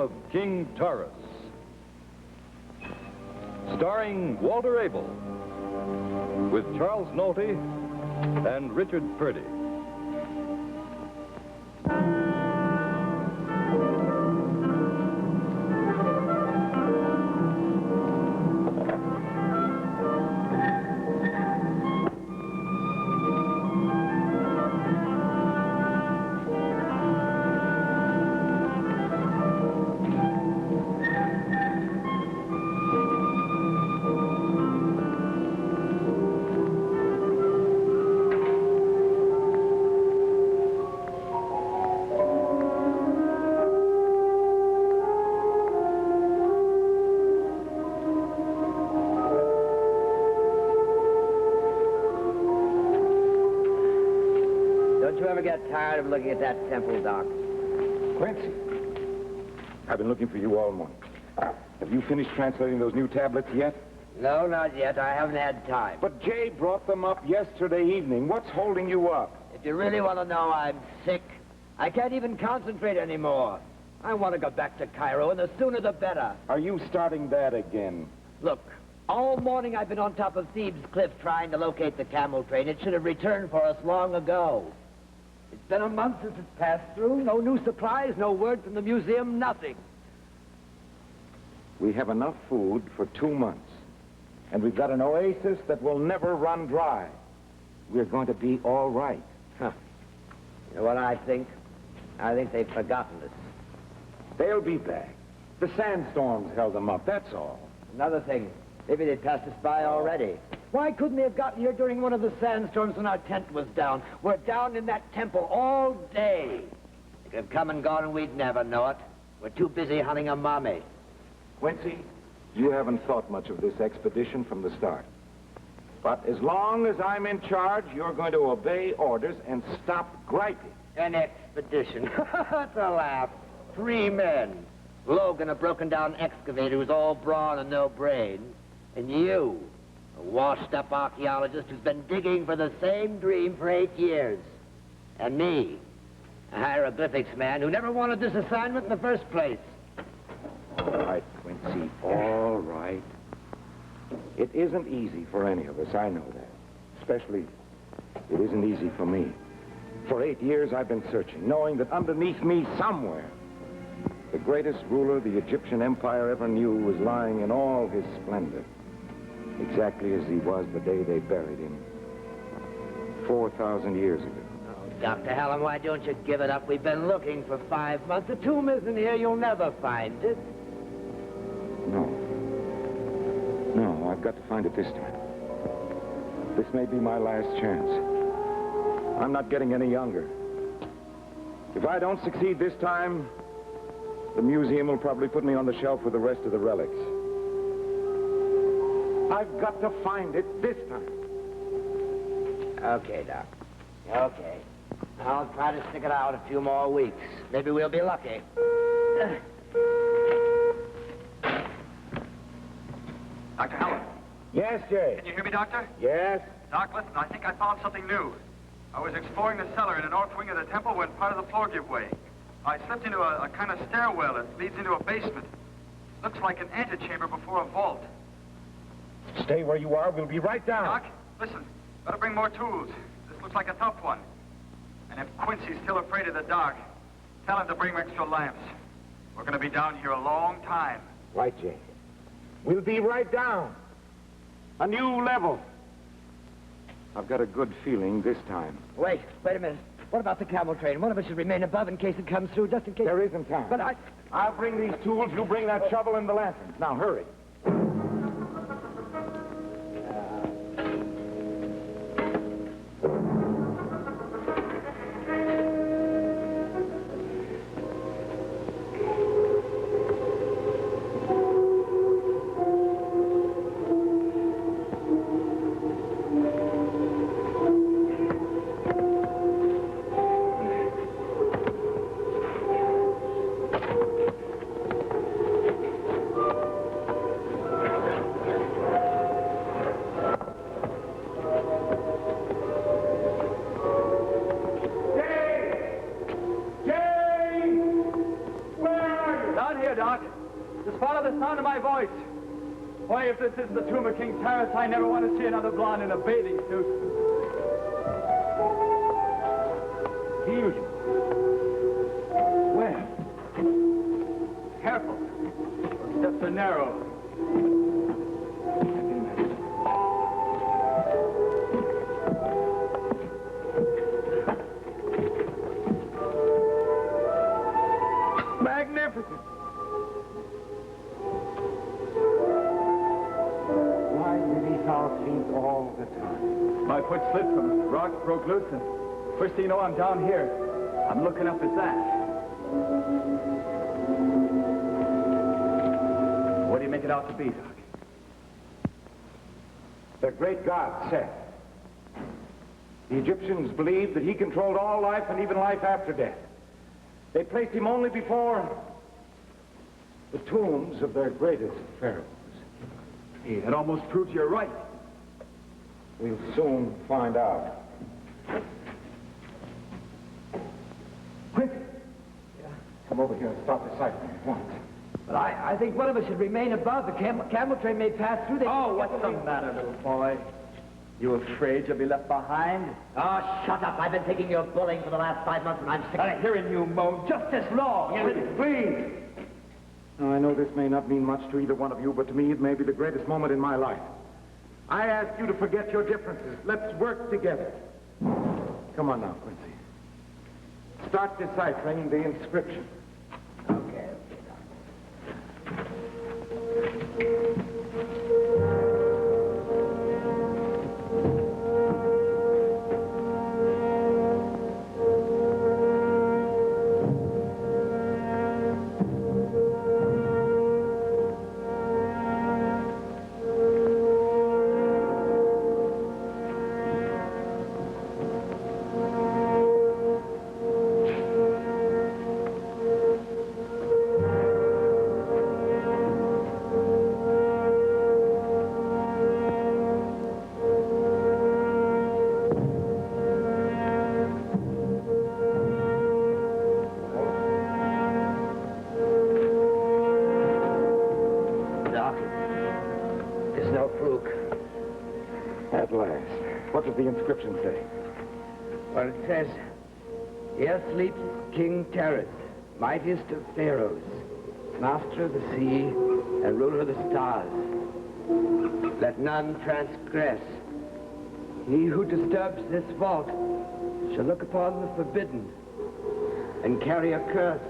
of King Tarus. Starring Walter Abel, with Charles Nolte and Richard Purdy. Get tired of looking at that temple, Doc. Quincy, I've been looking for you all morning. Have you finished translating those new tablets yet? No, not yet. I haven't had time. But Jay brought them up yesterday evening. What's holding you up? If you really want to know, I'm sick. I can't even concentrate anymore. I want to go back to Cairo, and the sooner the better. Are you starting that again? Look, all morning I've been on top of Thebes Cliff trying to locate the camel train. It should have returned for us long ago. It's been a month since it's passed through. No new supplies, no word from the museum, nothing. We have enough food for 2 months. And we've got an oasis that will never run dry. We're going to be all right. Huh. You know what I think? I think they've forgotten us. They'll be back. The sandstorms held them up, that's all. Another thing. Maybe they passed us by already. Why couldn't they have gotten here during one of the sandstorms when our tent was down? We're down in that temple all day. They could have come and gone and we'd never know it. We're too busy hunting a mummy. Quincy, you haven't thought much of this expedition from the start. But as long as I'm in charge, you're going to obey orders and stop griping. An expedition. That's a laugh. 3 men. Logan, a broken-down excavator who's all brawn and no brain. And you, a washed-up archaeologist who's been digging for the same dream for 8 years. And me, a hieroglyphics man who never wanted this assignment in the first place. All right, Quincy, all right. It isn't easy for any of us, I know that. Especially, it isn't easy for me. For 8 years, I've been searching, knowing that underneath me somewhere, the greatest ruler the Egyptian Empire ever knew was lying in all his splendor. Exactly as he was the day they buried him 4,000 years ago. Oh, Dr. Hallam, why don't you give it up? We've been looking for 5 months. The tomb isn't here. You'll never find it. No, I've got to find it this time. This may be my last chance. I'm not getting any younger. If I don't succeed this time, the museum will probably put me on the shelf with the rest of the relics. I've got to find it this time. Okay, Doc. Okay. I'll try to stick it out a few more weeks. Maybe we'll be lucky. Dr. Hallam. Yes, Jay. Can you hear me, Doctor? Yes? Doc, listen, I think I found something new. I was exploring the cellar in the north wing of the temple when part of the floor gave way. I slipped into a kind of stairwell that leads into a basement. Looks like an antechamber before a vault. Stay where you are. We'll be right down. Doc, listen, better bring more tools. This looks like a tough one. And if Quincy's still afraid of the dark, tell him to bring extra lamps. We're going to be down here a long time. Right, Jay. We'll be right down. A new level. I've got a good feeling this time. Wait a minute. What about the camel train? One of us should remain above in case it comes through, just in case... There isn't time. But I'll bring these tools, you bring that shovel and the lanterns. Now, hurry. sound of my voice. Why, if this is the tomb of King Tarus, I never want to see another blonde in a bathing suit. Healed you. Where? Careful. Steps are narrow. Magnificent. Why beneath our feet all the time? My foot slipped from rock, broke loose, and first thing you know, I'm down here. I'm looking up at that. What do you make it out to be, Doc? The great god, Seth. The Egyptians believed that he controlled all life and even life after death. They placed him only before the tombs of their greatest pharaohs. Hey, that almost proves you're right. We'll soon find out. Quick! Yeah? Come over here and stop the cycling at once. But I think one of us should remain above. The camel train may pass through. Oh, what's the matter, little boy? You afraid you'll be left behind? Oh, shut up. I've been taking your bullying for the last 5 months, and I'm sick of Hearing you moan just as long. Please! Now, I know this may not mean much to either one of you, but to me it may be the greatest moment in my life. I ask you to forget your differences. Let's work together. Come on now, Quincy. Start deciphering the inscription. Okay. At last. What does the inscription say? Well, it says, here sleeps King Tarus, mightiest of pharaohs, master of the sea and ruler of the stars. Let none transgress. He who disturbs this vault shall look upon the forbidden and carry a curse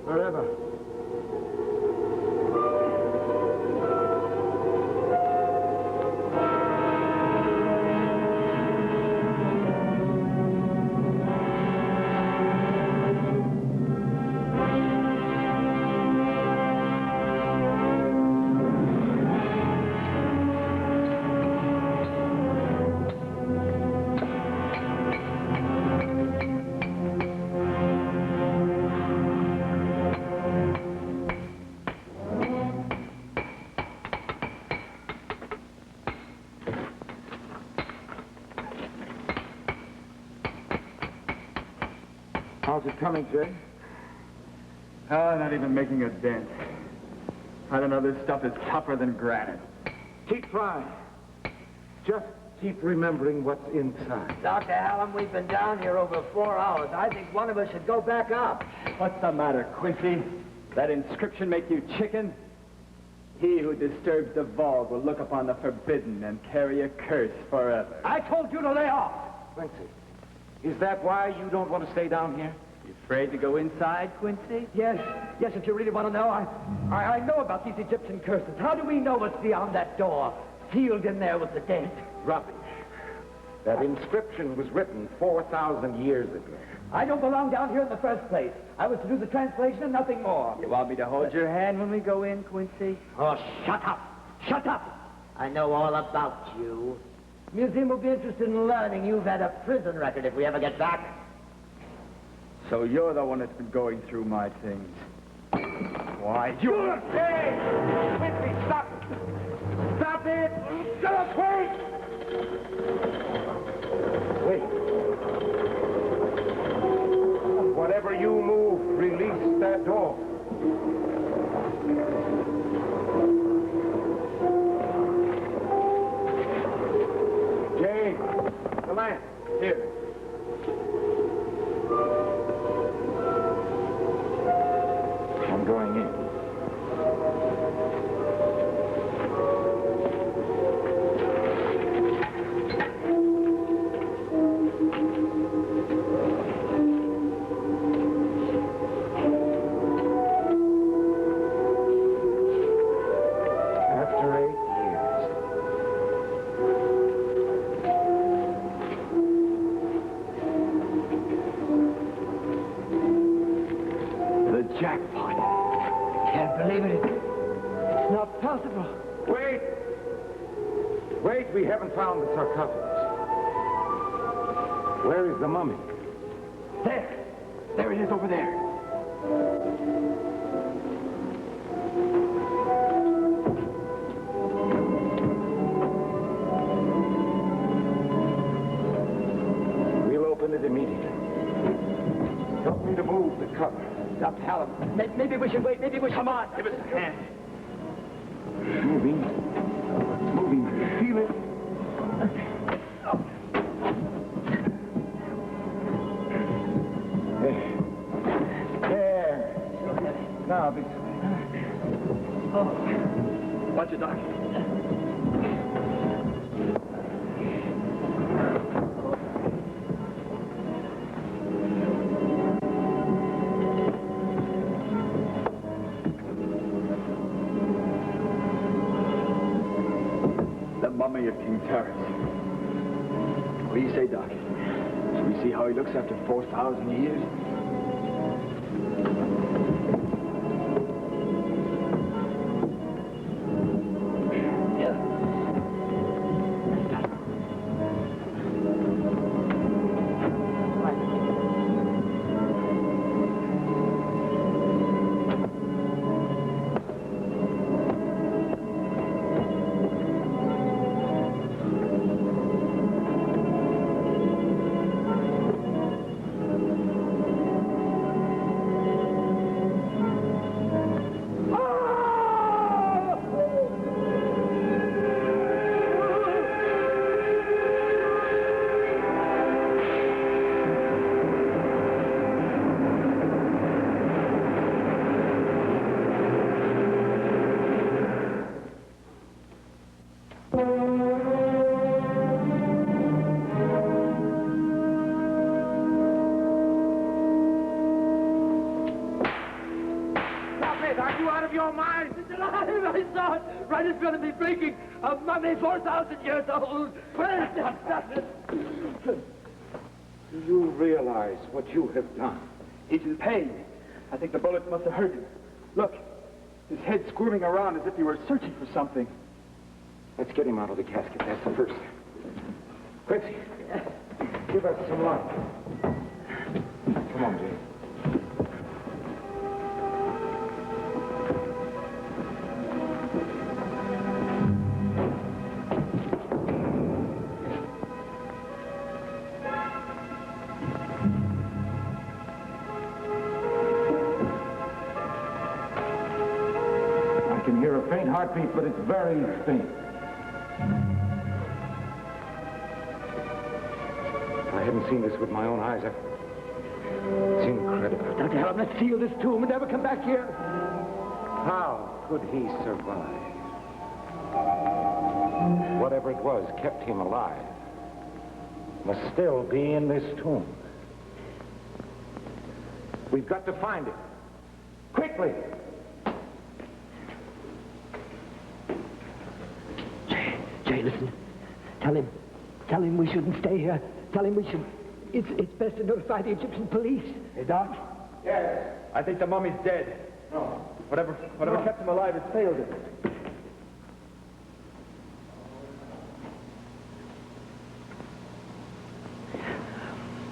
forever. How's it coming, Jay? Oh, not even making a dent. I don't know, this stuff is tougher than granite. Keep trying. Just keep remembering what's inside. Dr. Hallam, we've been down here over 4 hours. I think one of us should go back up. What's the matter, Quincy? That inscription make you chicken? He who disturbs the vault will look upon the forbidden and carry a curse forever. I told you to lay off. Quincy, is that why you don't want to stay down here? You afraid to go inside, Quincy? Yes, if you really want to know, I know about these Egyptian curses. How do we know what's beyond that door, sealed in there with the dead? Rubbish. That inscription was written 4,000 years ago. I don't belong down here in the first place. I was to do the translation and nothing more. You want me to hold your hand when we go in, Quincy? Oh, shut up. Shut up. I know all about you. Museum will be interested in learning you've had a prison record if we ever get back. So you're the one that's been going through my things. Why, you're... Hey! Quincy, stop! Stop it! Just wait! Wait. Whatever you move, release that door. Here. I'm going in. After 8 years. The jackpot. Can't believe it. It's not possible. Wait! Wait, we haven't found the sarcophagus. Where is the mummy? There. There it is over there. We'll open it immediately. Help me to move the cover. Dr. Hallam, maybe we should wait. Maybe we should... Come on, give us a hand. Moving. Moving. Feel it. There. Now, this way. Watch it, Doc. The mummy of King Tarus. What do you say, Doc? Should we see how he looks after 4,000 years? Right in front of me, blinking. A mummy 4,000 years old. Do you realize what you have done? He's in pain. I think the bullets must have hurt him. Look, his head squirming around as if he were searching for something. Let's get him out of the casket. That's the first thing. Quincy, give us some light. Come on, Jane. I can hear a faint heartbeat, but it's very faint. I haven't seen this with my own eyes. It's incredible. Dr. Hallam, let's seal this tomb and never come back here. How could he survive? Whatever it was kept him alive. Must still be in this tomb. We've got to find it. Quickly! Jay, listen. Tell him we shouldn't stay here. Tell him we should... It's best to notify the Egyptian police. Hey, Doc? Yes. I think the mummy's dead. No. Whatever kept him alive has failed him.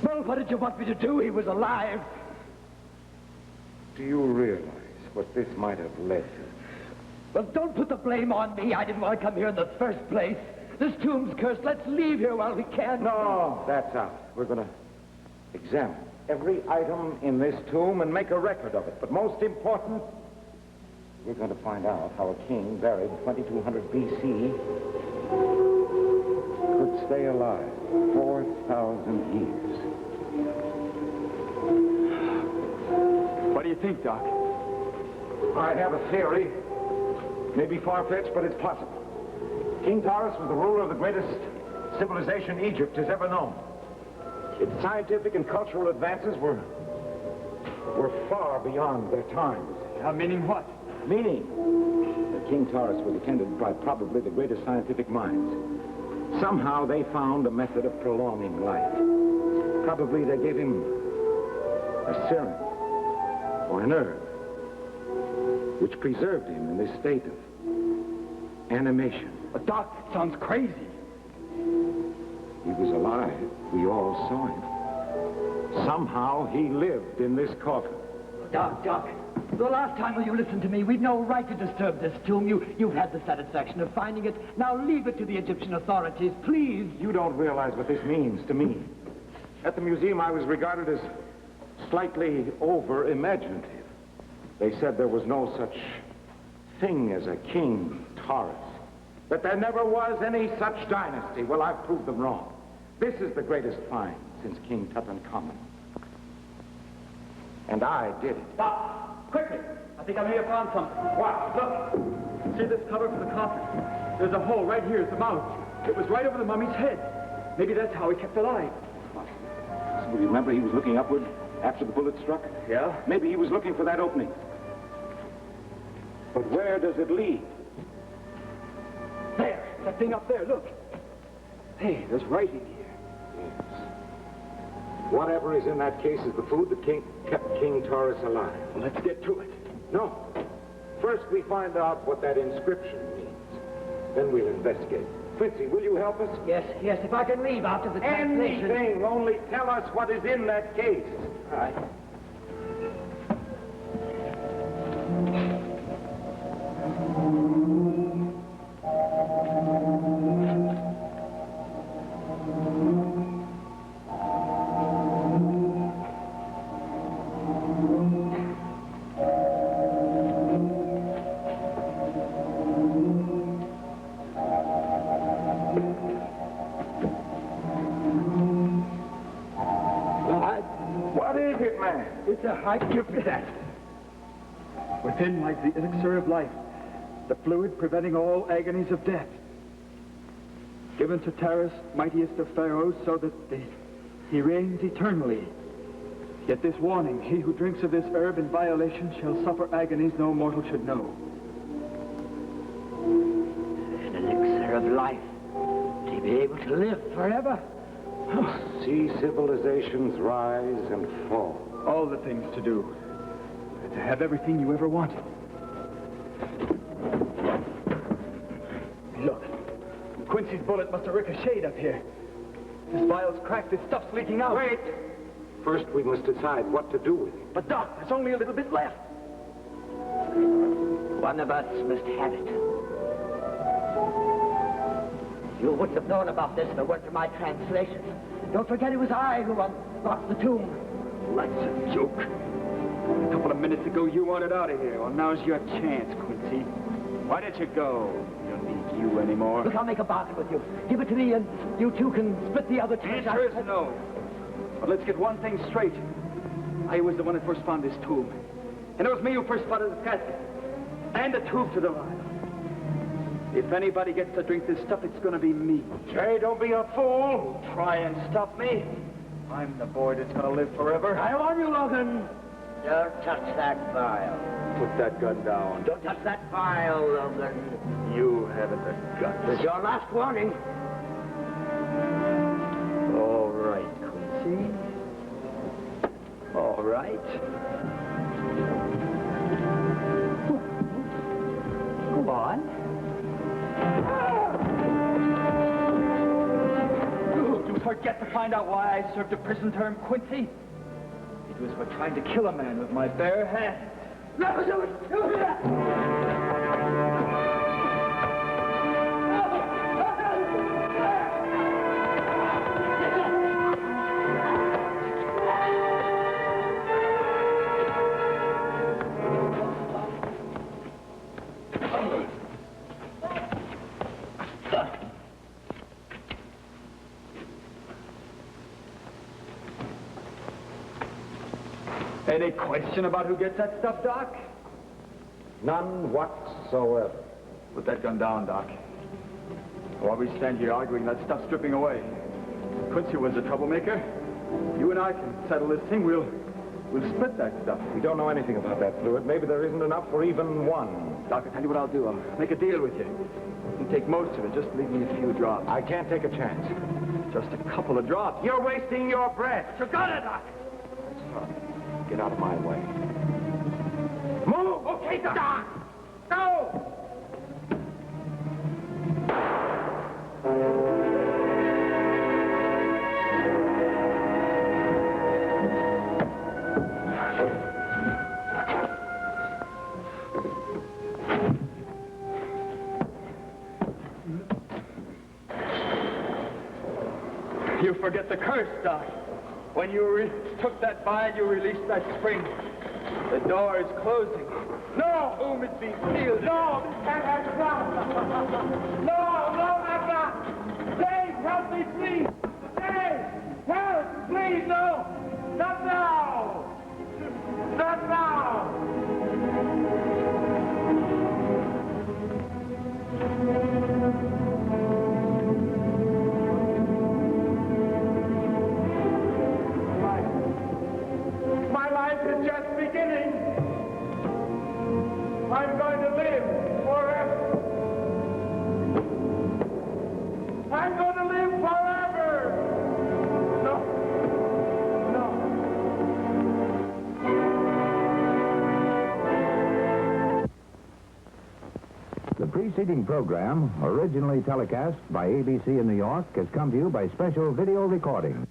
Well, what did you want me to do? He was alive. Do you realize what this might have led to? Well, don't put the blame on me. I didn't want to come here in the first place. This tomb's cursed. Let's leave here while we can. No, that's out. We're going to examine every item in this tomb and make a record of it. But most important, we're going to find out how a king buried 2200 B.C. could would stay alive 4,000 years. What do you think, Doc? I have a theory. Maybe far-fetched, but it's possible. King Tarus was the ruler of the greatest civilization Egypt has ever known. Its scientific and cultural advances were far beyond their times. Meaning what? Meaning that King Tarus was attended by probably the greatest scientific minds. Somehow they found a method of prolonging life. Probably they gave him a serum or an herb which preserved him in this state of animation. But Doc, it sounds crazy. He was alive. We all saw him. Somehow he lived in this coffin. Doc, the last time you listened to me, we've no right to disturb this tomb. You've had the satisfaction of finding it. Now leave it to the Egyptian authorities, please. You don't realize what this means to me. At the museum, I was regarded as slightly over-imaginative. They said there was no such thing as a King Tarus. That there never was any such dynasty. Well, I've proved them wrong. This is the greatest find since King Tutankhamun. And I did it. Stop! Quickly! I think I may have found something. What? Look! See this cover for the coffin? There's a hole right here at the mouth. It was right over the mummy's head. Maybe that's how he kept alive. So you remember he was looking upward after the bullet struck? Yeah? Maybe he was looking for that opening. But where does it lead? There! That thing up there, look! Hey, there's writing here. Yes. Whatever is in that case is the food that kept King Tarus alive. Well, let's get to it. No. First we find out what that inscription means. Then we'll investigate. Quincy, will you help us? Yes, if I can leave after the translation. Anything, only tell us what is in that case. All right. Give me that. Within lies the elixir of life, the fluid preventing all agonies of death. Given to Tarus, mightiest of pharaohs, so that he reigns eternally. Yet this warning, he who drinks of this herb in violation shall suffer agonies no mortal should know. An elixir of life, to be able to live forever. See civilizations rise and fall. All the things to do. To have everything you ever wanted. Look. Quincy's bullet must have ricocheted up here. This vial's cracked. This stuff's leaking out. Wait! First, we must decide what to do with it. But, Doc, there's only a little bit left. One of us must have it. You wouldn't have known about this if it weren't for my translation. Don't forget it was I who unlocked the tomb. That's a joke. A couple of minutes ago, you wanted out of here. Well, now's your chance, Quincy. Why don't you go? We don't need you anymore. Look, I'll make a bargain with you. Give it to me, and you two can split the other two. Answer is no. But let's get one thing straight. I was the one that first found this tomb. And it was me who first spotted the casket. And the tube to the vial. If anybody gets to drink this stuff, it's gonna be me. Jay, don't be a fool. Try and stop me. I'm the boy that's gonna live forever. I warn you, Logan. Don't touch that vial. Put that gun down. Don't touch that vial, Logan. You haven't the guts. This is your last warning. All right, Quincy. All right. Go on. You forget to find out why I served a prison term, Quincy? It was for trying to kill a man with my bare hands. Any question about who gets that stuff, Doc? None whatsoever. Put that gun down, Doc. While we stand here arguing, that stuff's stripping away. Quincy was a troublemaker. You and I can settle this thing. We'll split that stuff. We don't know anything about that fluid. Maybe there isn't enough for even one. Doc, I'll tell you what I'll do. I'll make a deal with you. You can take most of it. Just leave me a few drops. I can't take a chance. Just a couple of drops. You're wasting your breath. You got it, Doc. That's fine. Get out of my way. Move! Okay, Doc. Go! You forget the curse, Doc. When you took that vial, you released that spring. The door is closing. No! Boom is being sealed. No! This can't happen now! No, Abba! Dave, help me, please! Dave! Help! Please, no! Not now! Not now! My life is just beginning. I'm going to live forever. I'm going to live forever. No. The preceding program, originally telecast by ABC in New York, has come to you by special video recording.